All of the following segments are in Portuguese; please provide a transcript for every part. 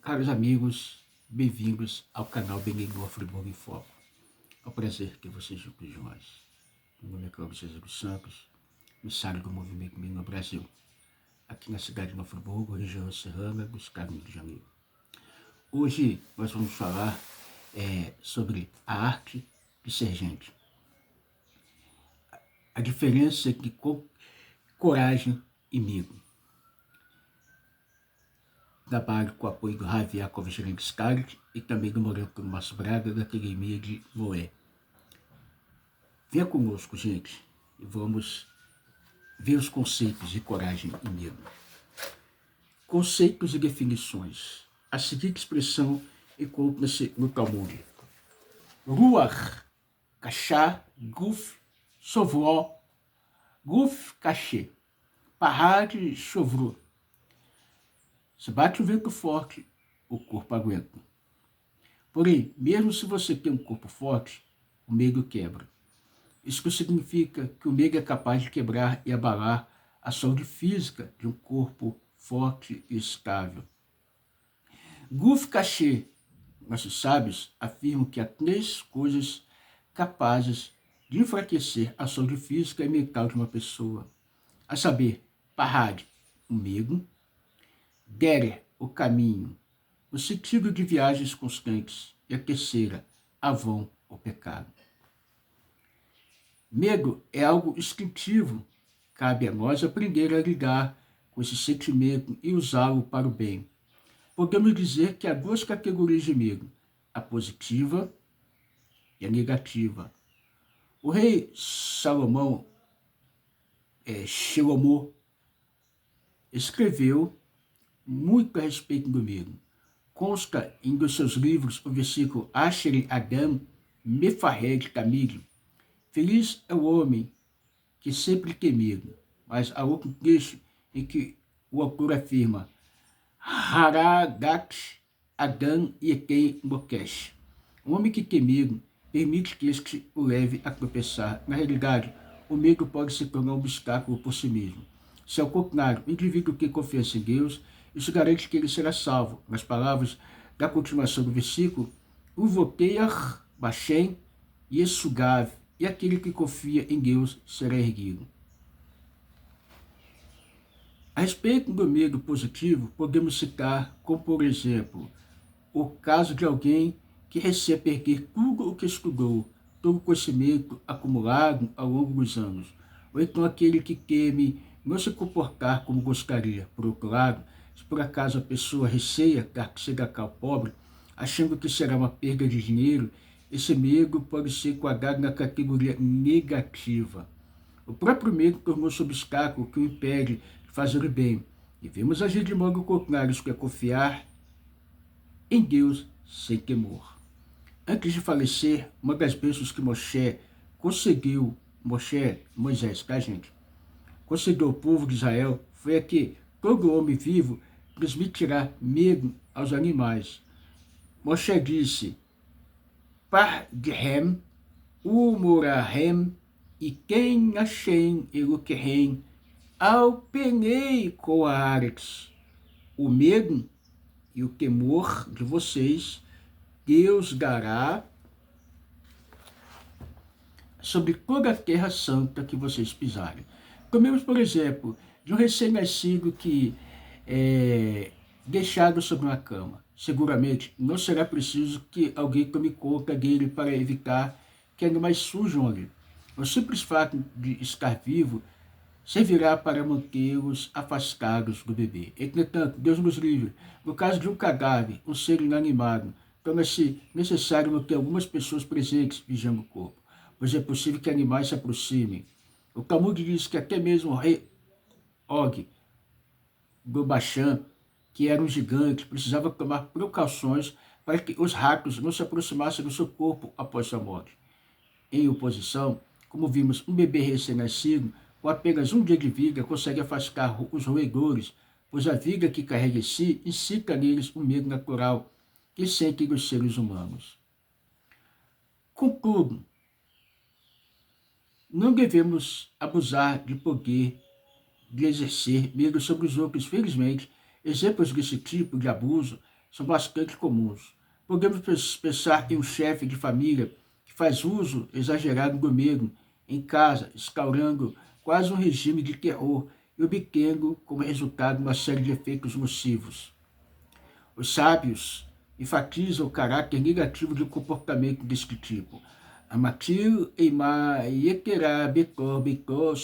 Caros amigos, bem-vindos ao canal Benigno Friburgo em Foco. É um prazer ter vocês juntos de nós. Meu nome é Cláudio César dos Santos, emissário do Movimento Benigno no Brasil, aqui na cidade de Nova Friburgo, região serrana do estado do Rio de Janeiro. Hoje nós vamos falar sobre a arte de ser gente. A diferença entre coragem e medo. Trabalho com o apoio do Ravi Yaakov Scarit e também do Moreto Márcio Braga, da Academia de Noé. Venha conosco, gente, e vamos ver os conceitos de coragem e medo. Conceitos e definições. A seguinte expressão encontra-se no Talmud. Ruach, Kashá, Guf, Sovro, Guf, Kashé, Parad, Shovru. Se bate o vento forte, o corpo aguenta. Porém, mesmo se você tem um corpo forte, o medo quebra. Isso significa que o medo é capaz de quebrar e abalar a saúde física de um corpo forte e estável. Guf Kashé, nossos sábios afirmam que há 3 coisas capazes de enfraquecer a saúde física e mental de uma pessoa. A saber, Parad, o medo, Derer, o caminho, no sentido de viagens constantes, e a terceira, Avon, o pecado. Medo é algo instintivo. Cabe a nós aprender a lidar com esse sentimento e usá-lo para o bem. Podemos dizer que há 2 categorias de medo, a positiva e a negativa. O rei Salomão, Shlomo, escreveu muito a respeito do medo. Consta em um dos seus livros o versículo Asher Adam Mefahed Tamid. Feliz é o homem que sempre tem medo. Mas há outro trecho em que o autor afirma Haragat Adam Yekei Mokesh. O homem que tem medo permite que este o leve a tropeçar. Na realidade, o medo pode se tornar um obstáculo por si mesmo. Se ao contrário, o indivíduo que confia em Deus, isso garante que ele será salvo. Nas palavras da continuação do versículo, Uvoteach Bashem Yesugav, e aquele que confia em Deus será erguido. A respeito do medo positivo, podemos citar como, por exemplo, o caso de alguém que receia perder tudo o que estudou, todo o conhecimento acumulado ao longo dos anos, ou então aquele que teme não se comportar como gostaria. Por outro lado, se por acaso a pessoa receia ser pobre, achando que será uma perda de dinheiro, esse medo pode ser enquadrado na categoria negativa. O próprio medo tornou-se obstáculo que o impede de fazer o bem. Devemos agir de modo contrário, isso que é confiar em Deus sem temor. Antes de falecer, uma das bênçãos que Moisés, concedeu ao povo de Israel foi a que todo homem vivo transmitirá medo aos animais. Moisés disse, Parghem, Umorahem, e quem Hashem Eloquehem, ao penei Coarex. O medo e o temor de vocês, Deus dará sobre toda a terra santa que vocês pisarem. Comemos, por exemplo, de um recém-nascido que é deixado sobre uma cama. Seguramente não será preciso que alguém tome conta dele para evitar que animais surjam ali. O simples fato de estar vivo servirá para mantê-los afastados do bebê. Entretanto, Deus nos livre, no caso de um cadáver, um ser inanimado, torna-se necessário manter algumas pessoas presentes vigiando o corpo, pois é possível que animais se aproximem. O Talmud diz que até mesmo o rei Og do Bashan, que era um gigante, precisava tomar precauções para que os ratos não se aproximassem do seu corpo após sua morte. Em oposição, como vimos, um bebê recém-nascido, com apenas um dia de vida, consegue afastar os roedores, pois a vida que carrega em si incita neles o medo natural que sentem os seres humanos. Contudo, não devemos abusar de poder de exercer medo sobre os outros. Felizmente, exemplos desse tipo de abuso são bastante comuns. Podemos pensar em um chefe de família que faz uso exagerado do medo em casa, instaurando quase um regime de terror e obtendo como resultado uma série de efeitos nocivos. Os sábios enfatizam o caráter negativo de um comportamento deste tipo. Amatil eima yekera bekor bekor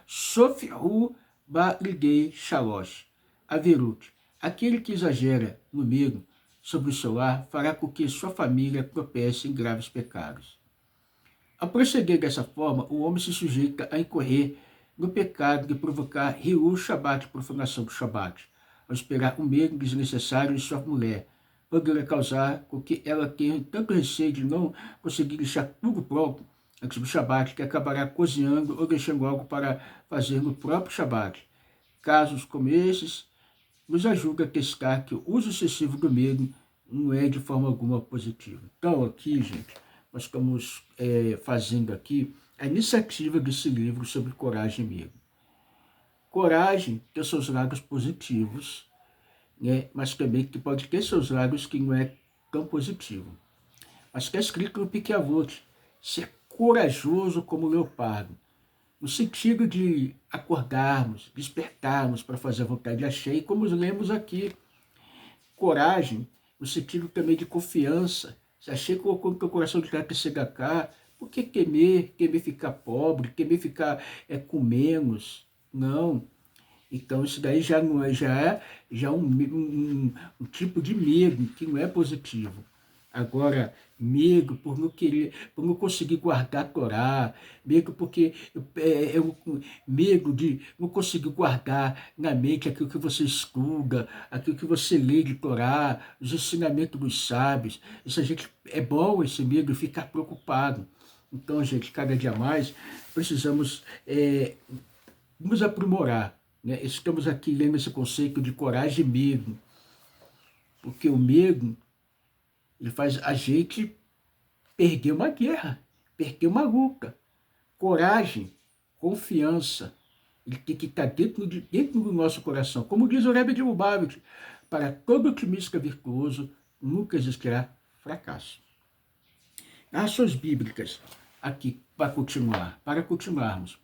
sofiru ba liguei shalosh. Averut, aquele que exagera no medo sobre o seu lar fará com que sua família tropece em graves pecados. Ao proceder dessa forma, o homem se sujeita a incorrer no pecado de provocar Hiru Shabbat, profanação do Shabbat, ao esperar o medo desnecessário de sua mulher, poderá causar com que ela tenha tanto receio de não conseguir deixar tudo pronto antes do Shabbat, que acabará cozinhando ou deixando algo para fazer no próprio Shabbat. Casos como esses nos ajudam a testar que o uso excessivo do medo não é de forma alguma positivo. Então, aqui, gente, nós estamos fazendo aqui a iniciativa desse livro sobre coragem e medo. Coragem tem seus lados positivos, né, mas também que pode ter seus lados que não é tão positivo. Mas está escrito no Pirkei Avot, ser corajoso como o leopardo, no sentido de acordarmos, despertarmos para fazer a vontade de Hashem, e como lemos aqui, coragem, no sentido também de confiança. Se Hashem colocou no teu coração de cá, por que temer ficar pobre, temer ficar com menos? Não. Então isso daí já não é, já é um tipo de medo que não é positivo. Agora, medo por não querer, por não conseguir guardar a Torá, medo porque medo de não conseguir guardar na mente aquilo que você estuda, aquilo que você lê de Torá, os ensinamentos dos sábios. Isso a gente é bom, esse medo, ficar preocupado. Então, gente, cada dia mais precisamos nos aprimorar, né? Estamos aqui lendo esse conceito de coragem e medo, porque o medo ele faz a gente perder uma guerra, perder uma luta. Coragem, confiança, ele tem que estar dentro do nosso coração. Como diz o Rebbe de Lubavitch, para todo otimista virtuoso nunca existirá fracasso. Ações bíblicas, aqui, para continuarmos.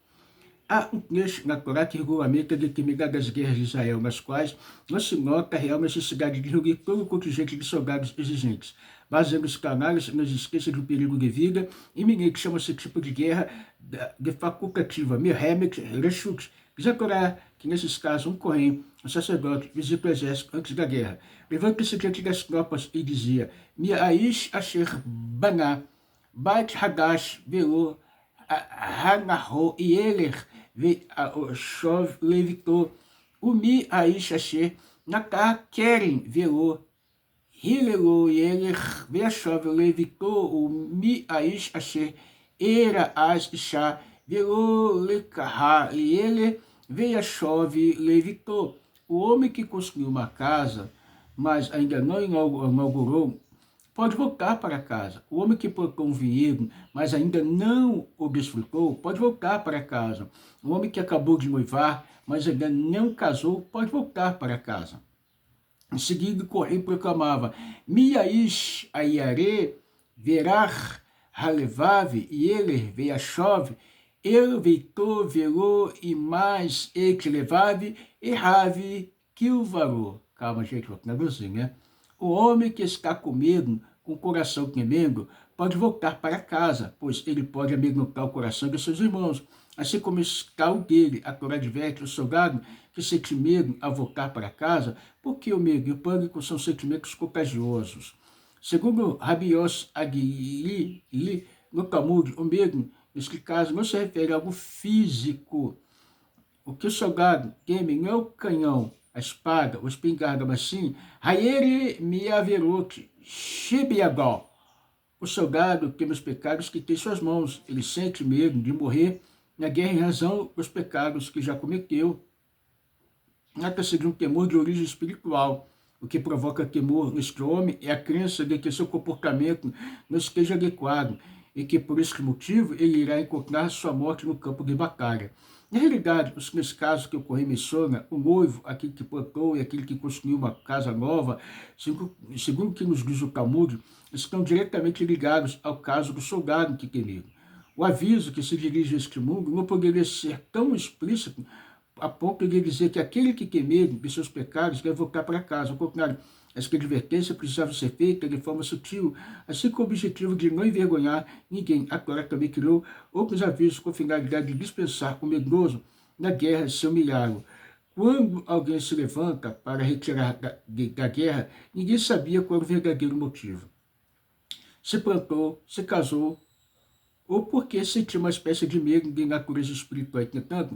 Há um trecho na Torá que regulamenta determinadas guerras de Israel, nas quais não se nota a real necessidade de reunir todo o contingente de soldados exigentes, baseando os canais nas existências do perigo de vida iminente, chama-se tipo de guerra de facultativa, Milhemet Reshut. Diz a Torá que, nesses casos, um Kohen, um sacerdote, visita o exército antes da guerra. Levanta-se diante das tropas e dizia: Mi'aish asher baná, bait hadash ve'o hanaho yeler ve'ashov levitou, umi aish asher nakah keren ve'o hilelo yeler ve'ashov levitou, umi aish asher era as isha ve'o lekahá yeler ve'ashov levitou. O homem que construiu uma casa, mas ainda não inaugurou, pode voltar para casa. O homem que plantou um vinhedo, mas ainda não o desfrutou, pode voltar para casa. O homem que acabou de noivar, mas ainda não casou, pode voltar para casa. Em seguida, o Correio proclamava: Miaish ayare verach halevav yeler veachov el veitor velo e mais eklevav errave kilvaro. Calma, gente, vou traduzir, né? O homem que está com medo, com o coração tremendo, pode voltar para casa, pois ele pode amedrontar o coração de seus irmãos, assim como está o dele. A Torá adverte o soldado que sente medo ao voltar para casa, porque o medo e o pânico são sentimentos contagiosos. Segundo Rabi Yossi Agili, no Talmud, o medo, neste caso, não se refere a algo físico. O que o soldado teme não é o canhão, a espada, o espingarda, mas sim, Hayeri Miaverot, Shibiagol. O soldado teme os pecados que tem em suas mãos. Ele sente medo de morrer na guerra em razão dos pecados que já cometeu. Trata-se de um temor de origem espiritual. O que provoca temor neste homem é a crença de que seu comportamento não esteja adequado e que, por este motivo, ele irá encontrar sua morte no campo de batalha. Na realidade, nesse caso que o Correio menciona, o noivo, aquele que plantou e aquele que construiu uma casa nova, segundo o que nos diz o Talmud, estão diretamente ligados ao caso do soldado que queimou. O aviso que se dirige a este mundo não poderia ser tão explícito a ponto de dizer que aquele que queimou de seus pecados deve voltar para casa. Ao contrário, essa advertência precisava ser feita de forma sutil, assim com o objetivo de não envergonhar ninguém. A Torá também criou outros avisos com a finalidade de dispensar o medroso na guerra se humilhá-lo. Quando alguém se levanta para retirar da guerra, ninguém sabia qual era o verdadeiro motivo. Se plantou, se casou, ou porque sentiu uma espécie de medo de natureza espiritual. Entretanto,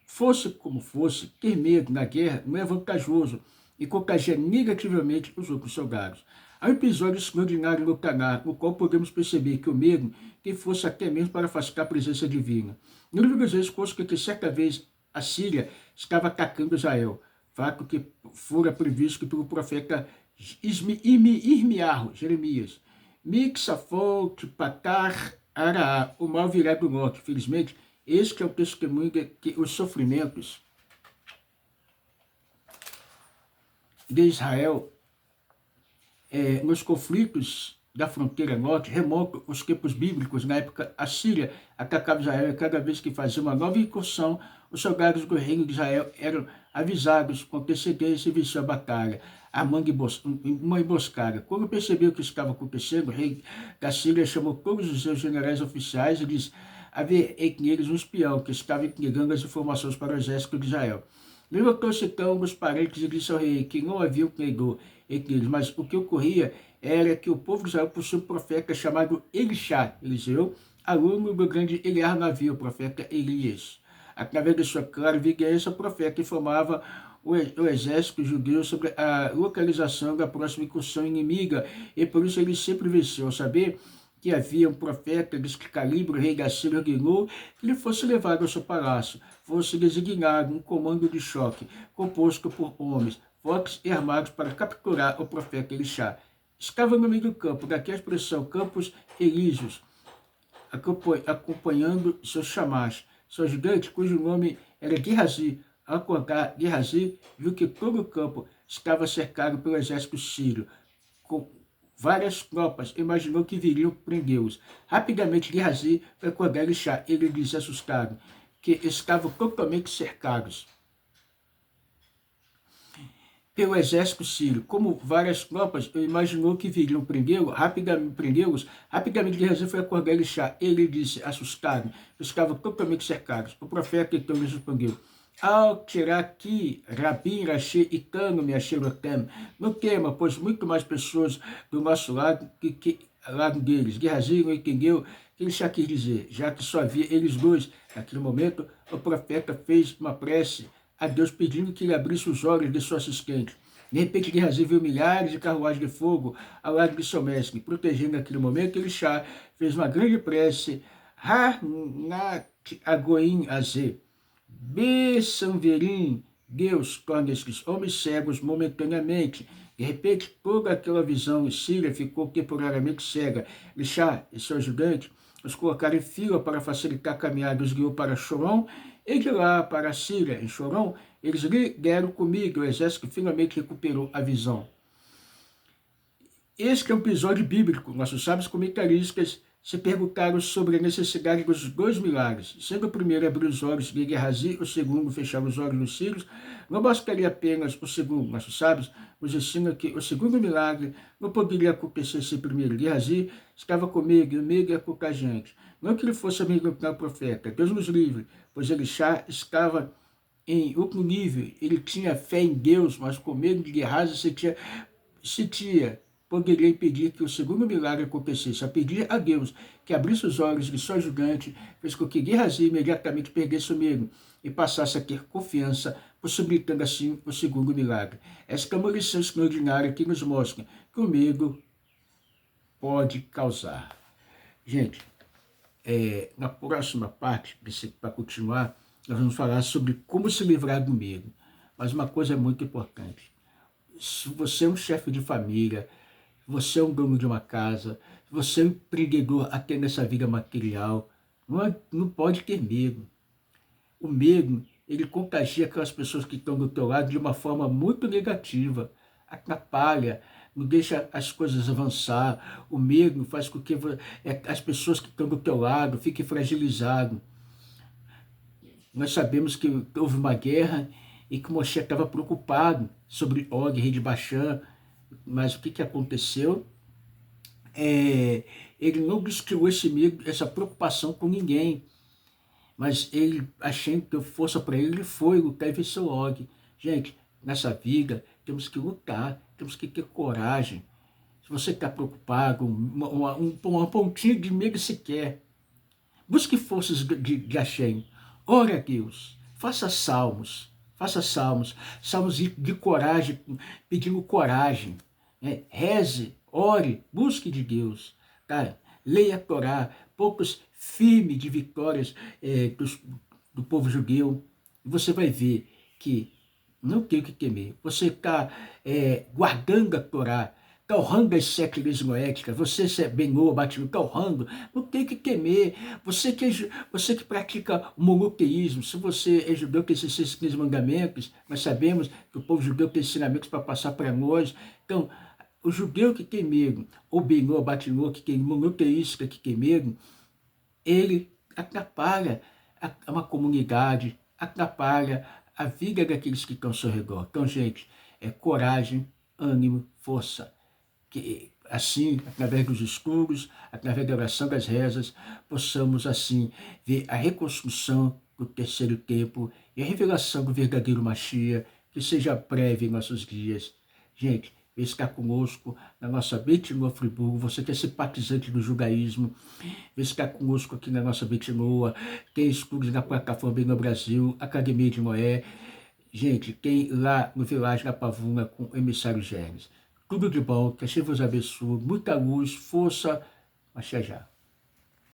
fosse como fosse, ter medo na guerra não é vantajoso e contagia negativamente os outros soldados. Há um episódio extraordinário no Tanar, no qual podemos perceber que o medo tem força até mesmo para afastar a presença divina. No livro dos Reis consta que certa vez a Síria estava atacando Israel, fato que fora previsto pelo profeta Irmiarro, Jeremias. Mixafot, Patar, Araá, o mal virá do norte. Felizmente, este é o testemunho de que os sofrimentos de Israel nos conflitos da fronteira norte remontam os tempos bíblicos. Na época, a Síria atacava Israel e cada vez que fazia uma nova incursão, os soldados do reino de Israel eram avisados com antecedência e venciam a batalha, armando uma emboscada. Quando percebeu o que estava acontecendo, o rei da Síria chamou todos os seus generais oficiais e disse: havia entre eles um espião que estava entregando as informações para o exército de Israel. Levantou-se então os parentes e disse ao rei que não havia um traidor entre eles, mas o que ocorria era que o povo de Israel possuía um profeta chamado Eliseu, aluno do grande Eliar Navi, o profeta Elias. Através de sua clara vigilância, o profeta informava o exército judeu sobre a localização da próxima incursão inimiga, e por isso ele sempre venceu. Ao saber que havia um profeta desse calibre, o rei da Síria ordenou que ele fosse levado ao seu palácio, fosse designado um comando de choque, composto por homens fortes e armados para capturar o profeta Elisha. Estava no meio do campo, daqui a expressão Campos Elíseos, acompanhando seus chamás, seu gigante, cujo nome era Gehazi. Ao acordar, Gehazi viu que todo o campo estava cercado pelo exército sírio, com várias tropas. Imaginou que viriam prendê-los. Rapidamente, Gehazi foi acordar Elisha. Ele disse, assustado, que estavam totalmente cercados pelo exército sírio. Como várias tropas, imaginou que viriam prendê-los. Rapidamente Gehazi foi acordar Elisha. Ele disse, assustado, estavam totalmente cercados. O profeta então lhe respondeu: ao tirar aqui Rabin, Rashi, Itano, Meacherotem, não tema, pois muito mais pessoas do nosso lado que lado deles. Gehazi não entendeu o que ele já quis dizer, já que só havia eles dois. Naquele momento, o profeta fez uma prece a Deus pedindo que ele abrisse os olhos de seu assistente. De repente, Gehazi viu milhares de carruagens de fogo ao lado de seu mestre. Protegendo naquele momento, Elisha fez uma grande prece, Ha-nat Agoim Azeh. Bessanverim, Deus torna esses homens cegos momentaneamente. De repente, toda aquela visão síria ficou temporariamente cega. Elisha e seu ajudante os colocaram em fila para facilitar a caminhada. Os guiou para Chorom e de lá para a Síria. Em Chorom, eles lideram comigo. O exército finalmente recuperou a visão. Este é um episódio bíblico. Nossos sábios comentaristas se perguntaram sobre a necessidade dos dois milagres. Sendo o primeiro abrir os olhos de Gehazi, o segundo fechar os olhos dos sírios, não bastaria apenas o segundo. Nossos sábios nos ensinam que o segundo milagre não poderia acontecer sem o primeiro. Gehazi estava comigo e o medo é contagiante. Não que ele fosse amigo do profeta, Deus nos livre, pois Elisha estava em outro nível. Ele tinha fé em Deus, mas com medo de Gehazi sentia poderia impedir que o segundo milagre acontecesse. A pedir a Deus que abrisse os olhos de seu ajudante, fez com que Gehazi imediatamente perdesse o medo e passasse a ter confiança, possibilitando assim o segundo milagre. Esta é uma lição extraordinária que nos mostra que o medo pode causar. Gente, na próxima parte, para continuar, nós vamos falar sobre como se livrar do medo. Mas uma coisa é muito importante. Se você é um chefe de família, você é um dono de uma casa, você é um empreendedor até nessa vida material, não pode ter medo. o medo, ele contagia aquelas pessoas que estão do teu lado de uma forma muito negativa, atrapalha, não deixa as coisas avançar. O medo faz com que as pessoas que estão do teu lado fiquem fragilizadas. Nós sabemos que houve uma guerra e que Moshe estava preocupado sobre Og, rei de Baxã, mas o que aconteceu? Ele não destruiu esse medo, essa preocupação com ninguém, mas ele, achando que deu força para ele, ele foi lutar e venceu Og. Gente, nessa vida temos que lutar, temos que ter coragem. Se você está preocupado, uma pontinha de medo sequer, busque forças de Hashem. Ore a Deus, faça salmos, salmos de coragem, pedindo coragem, né? Reze, ore, busque de Deus, tá? Leia a Torá, poucos firme de vitórias do povo judeu, e você vai ver que não tem o que temer. Você está guardando a Torá, está honrando as sete leis noéticas, você é benô, batido, está honrando, não tem o que temer. Você que pratica o monoteísmo, se você é judeu, tem esses 15 mandamentos, nós sabemos que o povo judeu tem ensinamentos para passar para nós. Então, o judeu que tem medo, ou benô, batido, que tem monoteísta, que tem medo, ele atrapalha uma comunidade, atrapalha a vida daqueles que estão ao seu redor. Então, gente, coragem, ânimo, força. Que assim, através dos estudos, através da oração das rezas, possamos assim ver a reconstrução do terceiro tempo e a revelação do verdadeiro Mashiach, que seja breve em nossos dias. Gente, vem estar conosco na nossa Beit Noa Friburgo, você que é simpatizante do judaísmo, vem estar conosco aqui na nossa Beit Noa, tem estudos na plataforma Bem no Brasil, Academia de Noé. Gente, tem lá no Vilagem da Pavuna com o emissário Germes. Tudo de bom, que a Senhor vos abençoe, muita luz, força, mas já.